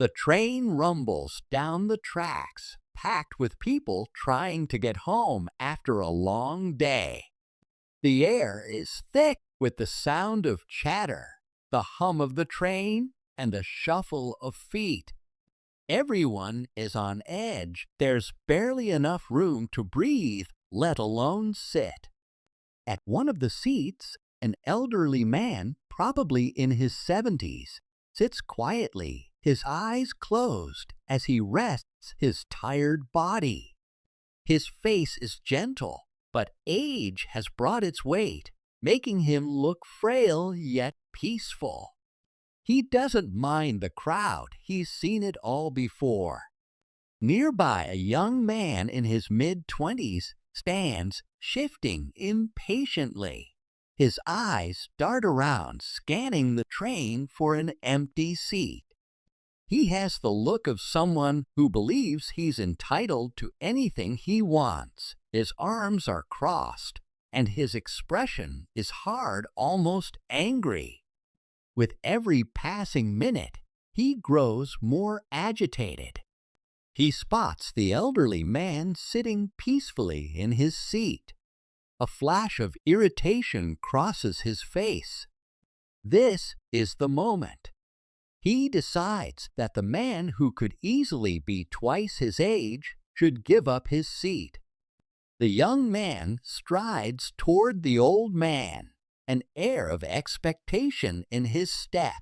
The train rumbles down the tracks, packed with people trying to get home after a long day. The air is thick with the sound of chatter, the hum of the train, and the shuffle of feet. Everyone is on edge. There's barely enough room to breathe, let alone sit. At one of the seats, an elderly man, probably in his 70s, sits quietly, his eyes closed as he rests his tired body. His face is gentle, but age has brought its weight, making him look frail yet peaceful. He doesn't mind the crowd. He's seen it all before. Nearby, a young man in his mid-20s stands, shifting impatiently. His eyes dart around, scanning the train for an empty seat. He has the look of someone who believes he's entitled to anything he wants. His arms are crossed, and his expression is hard, almost angry. With every passing minute, he grows more agitated. He spots the elderly man sitting peacefully in his seat. A flash of irritation crosses his face. This is the moment. He decides that the man who could easily be twice his age should give up his seat. The young man strides toward the old man, an air of expectation in his step.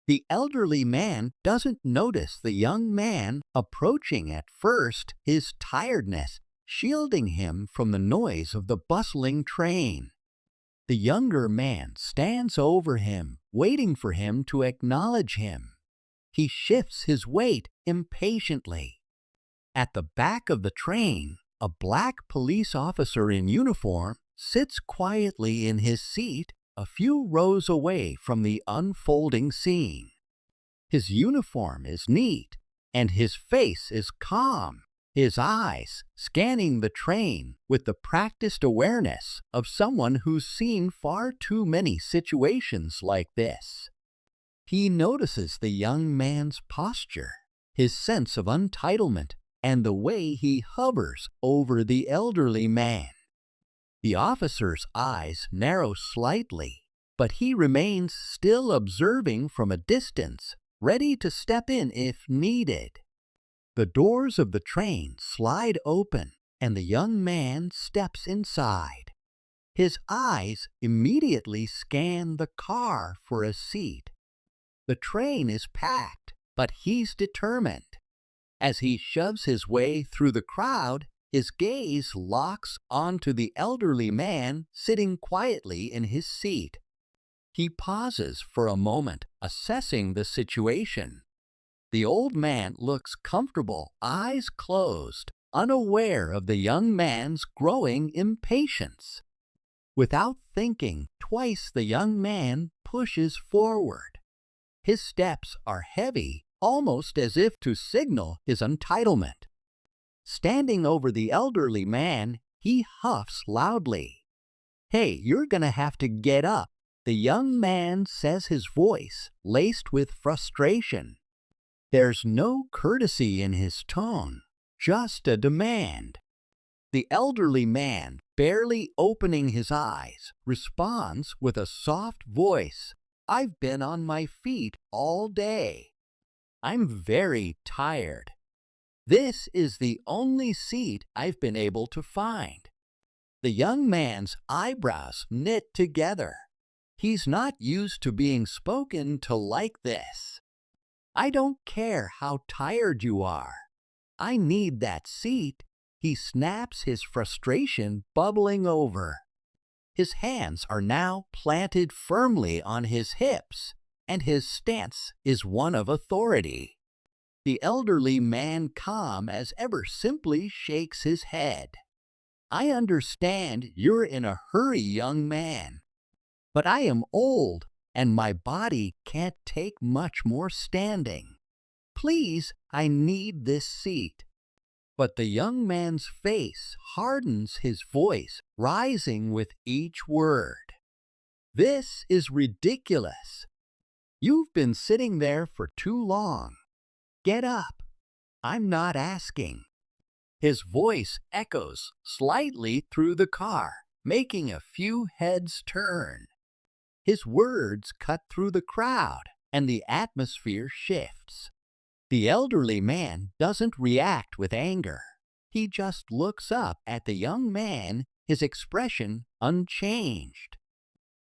The elderly man doesn't notice the young man approaching at first, his tiredness shielding him from the noise of the bustling train. The younger man stands over him, waiting for him to acknowledge him. He shifts his weight impatiently. At the back of the train, a black police officer in uniform sits quietly in his seat a few rows away from the unfolding scene. His uniform is neat, and his face is calm, his eyes scanning the train with the practiced awareness of someone who's seen far too many situations like this. He notices the young man's posture, his sense of entitlement, and the way he hovers over the elderly man. The officer's eyes narrow slightly, but he remains still observing from a distance, ready to step in if needed. The doors of the train slide open, and the young man steps inside. His eyes immediately scan the car for a seat. The train is packed, but he's determined. As he shoves his way through the crowd, his gaze locks onto the elderly man sitting quietly in his seat. He pauses for a moment, assessing the situation. The old man looks comfortable, eyes closed, unaware of the young man's growing impatience. Without thinking twice, the young man pushes forward. His steps are heavy, almost as if to signal his entitlement. Standing over the elderly man, he huffs loudly. "Hey, you're gonna have to get up," the young man says, his voice laced with frustration. There's no courtesy in his tone, just a demand. The elderly man, barely opening his eyes, responds with a soft voice. "I've been on my feet all day. I'm very tired. This is the only seat I've been able to find." The young man's eyebrows knit together. He's not used to being spoken to like this. "I don't care how tired you are. I need that seat." He snaps, his frustration bubbling over. His hands are now planted firmly on his hips, and his stance is one of authority. The elderly man, calm as ever, simply shakes his head. "I understand you're in a hurry, young man, but I am old and my body can't take much more standing. Please, I need this seat." But the young man's face hardens, his voice rising with each word. "This is ridiculous. You've been sitting there for too long. Get up. I'm not asking." His voice echoes slightly through the car, making a few heads turn. His words cut through the crowd, and the atmosphere shifts. The elderly man doesn't react with anger. He just looks up at the young man, his expression unchanged.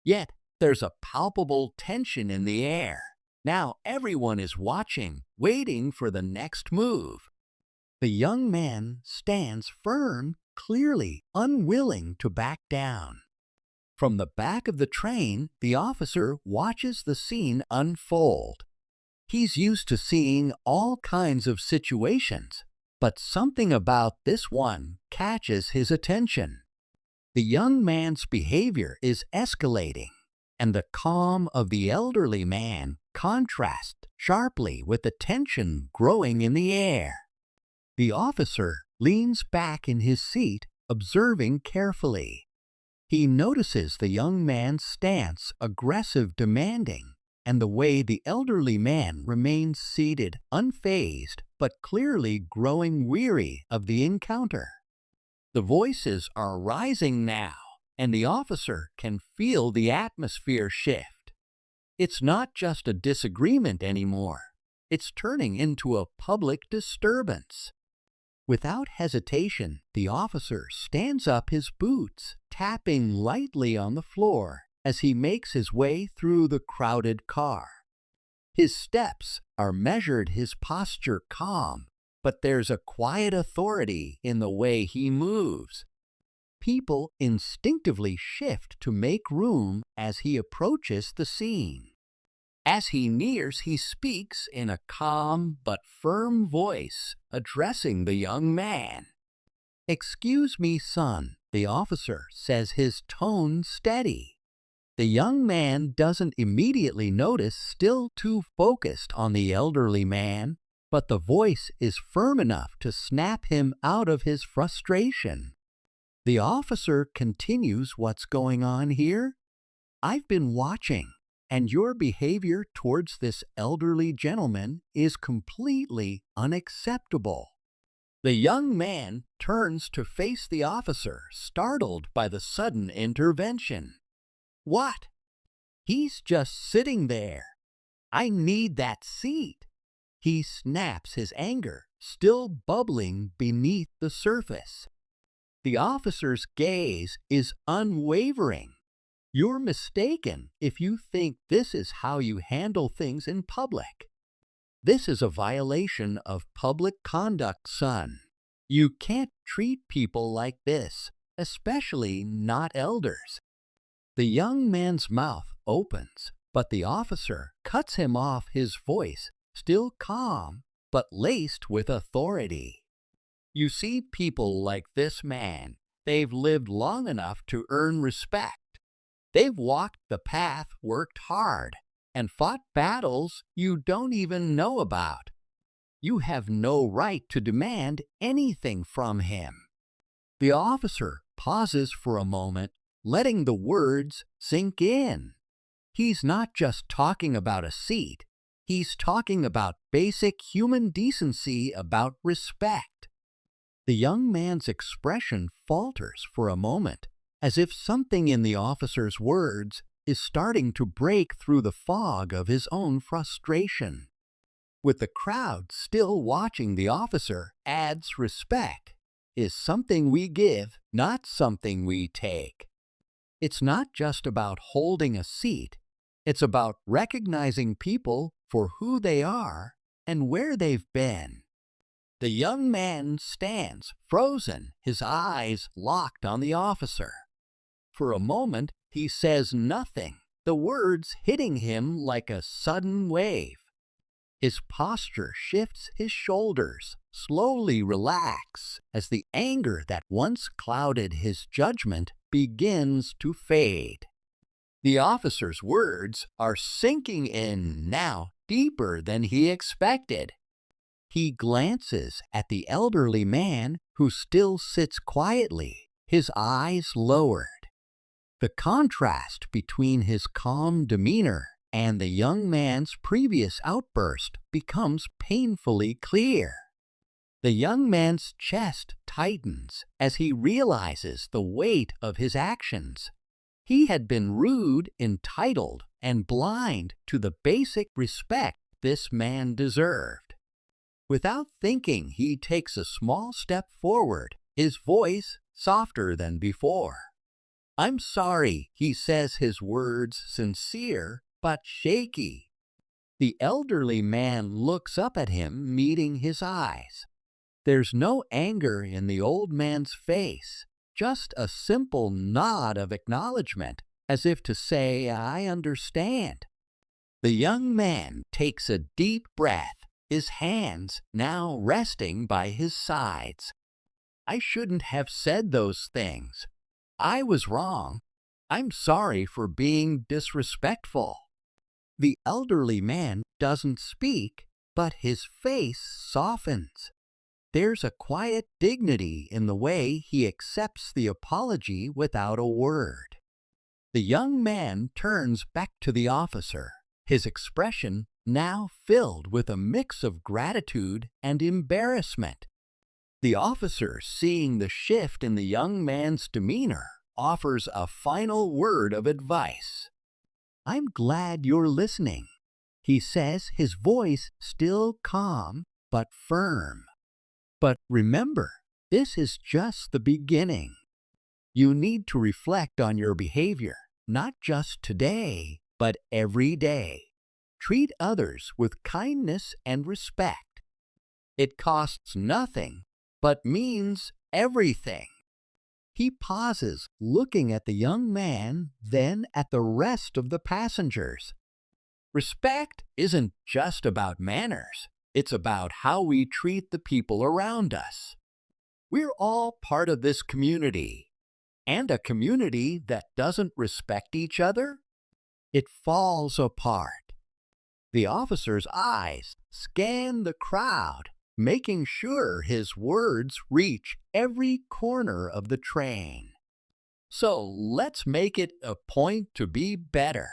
Yet there's a palpable tension in the air. Now everyone is watching, waiting for the next move. The young man stands firm, clearly unwilling to back down. From the back of the train, the officer watches the scene unfold. He's used to seeing all kinds of situations, but something about this one catches his attention. The young man's behavior is escalating, and the calm of the elderly man contrasts sharply with the tension growing in the air. The officer leans back in his seat, observing carefully. He notices the young man's stance, aggressive, demanding, and the way the elderly man remains seated, unfazed, but clearly growing weary of the encounter. The voices are rising now, and the officer can feel the atmosphere shift. It's not just a disagreement anymore. It's turning into a public disturbance. Without hesitation, the officer stands up his boots, tapping lightly on the floor as he makes his way through the crowded car. His steps are measured, his posture calm, but there's a quiet authority in the way he moves. People instinctively shift to make room as he approaches the scene. As he nears, he speaks in a calm but firm voice, addressing the young man. "Excuse me, son," the officer says, his tone steady. The young man doesn't immediately notice, still too focused on the elderly man, but the voice is firm enough to snap him out of his frustration. The officer continues, "What's going on here? I've been watching, and your behavior towards this elderly gentleman is completely unacceptable." The young man turns to face the officer, startled by the sudden intervention. "What? He's just sitting there. I need that seat." He snaps, his anger still bubbling beneath the surface. The officer's gaze is unwavering. "You're mistaken if you think this is how you handle things in public. This is a violation of public conduct, son. You can't treat people like this, especially not elders." The young man's mouth opens, but the officer cuts him off, his voice still calm but laced with authority. "You see, people like this man, they've lived long enough to earn respect. They've walked the path, worked hard, and fought battles you don't even know about. You have no right to demand anything from him." The officer pauses for a moment, letting the words sink in. He's not just talking about a seat. He's talking about basic human decency, about respect. The young man's expression falters for a moment, as if something in the officer's words is starting to break through the fog of his own frustration. With the crowd still watching, the officer adds, "Respect is something we give, not something we take. It's not just about holding a seat. It's about recognizing people for who they are and where they've been." The young man stands frozen, his eyes locked on the officer. For a moment, he says nothing, the words hitting him like a sudden wave. His posture shifts, his shoulders slowly relax as the anger that once clouded his judgment begins to fade. The officer's words are sinking in now, deeper than he expected. He glances at the elderly man, who still sits quietly, his eyes lowered. The contrast between his calm demeanor and the young man's previous outburst becomes painfully clear. The young man's chest tightens as he realizes the weight of his actions. He had been rude, entitled, and blind to the basic respect this man deserved. Without thinking, he takes a small step forward, his voice softer than before. "I'm sorry," he says, his words sincere but shaky. The elderly man looks up at him, meeting his eyes. There's no anger in the old man's face, just a simple nod of acknowledgement, as if to say, "I understand." The young man takes a deep breath, his hands now resting by his sides. "I shouldn't have said those things. I was wrong. I'm sorry for being disrespectful." The elderly man doesn't speak, but his face softens. There's a quiet dignity in the way he accepts the apology without a word. The young man turns back to the officer, his expression now filled with a mix of gratitude and embarrassment. The officer, seeing the shift in the young man's demeanor, offers a final word of advice. "I'm glad you're listening," he says, his voice still calm but firm. "But remember, this is just the beginning. You need to reflect on your behavior, not just today, but every day. Treat others with kindness and respect. It costs nothing, but means everything." He pauses, looking at the young man, then at the rest of the passengers. Respect isn't just about manners. It's about how we treat the people around us. We're all part of this community, and a community that doesn't respect each other, it falls apart. The officer's eyes scan the crowd, making sure his words reach every corner of the train. So let's make it a point to be better,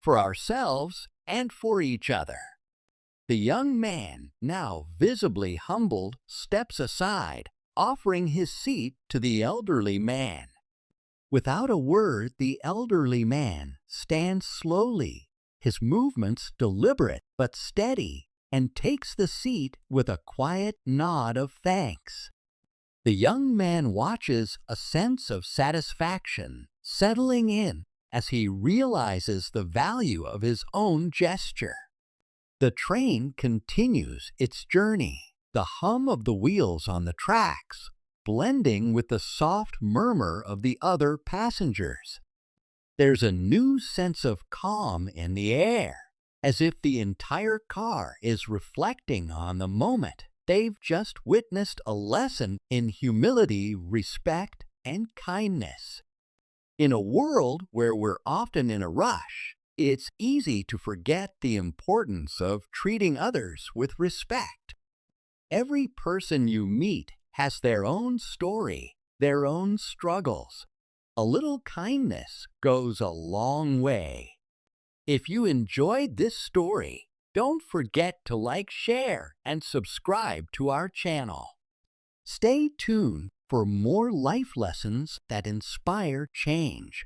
for ourselves and for each other. The young man, now visibly humbled, steps aside, offering his seat to the elderly man. Without a word, the elderly man stands slowly, his movements deliberate but steady, and takes the seat with a quiet nod of thanks. The young man watches, a sense of satisfaction settling in as he realizes the value of his own gesture. The train continues its journey, the hum of the wheels on the tracks blending with the soft murmur of the other passengers. There's a new sense of calm in the air, as if the entire car is reflecting on the moment they've just witnessed, a lesson in humility, respect, and kindness. In a world where we're often in a rush, it's easy to forget the importance of treating others with respect. Every person you meet has their own story, their own struggles. A little kindness goes a long way. If you enjoyed this story, don't forget to like, share, and subscribe to our channel. Stay tuned for more life lessons that inspire change.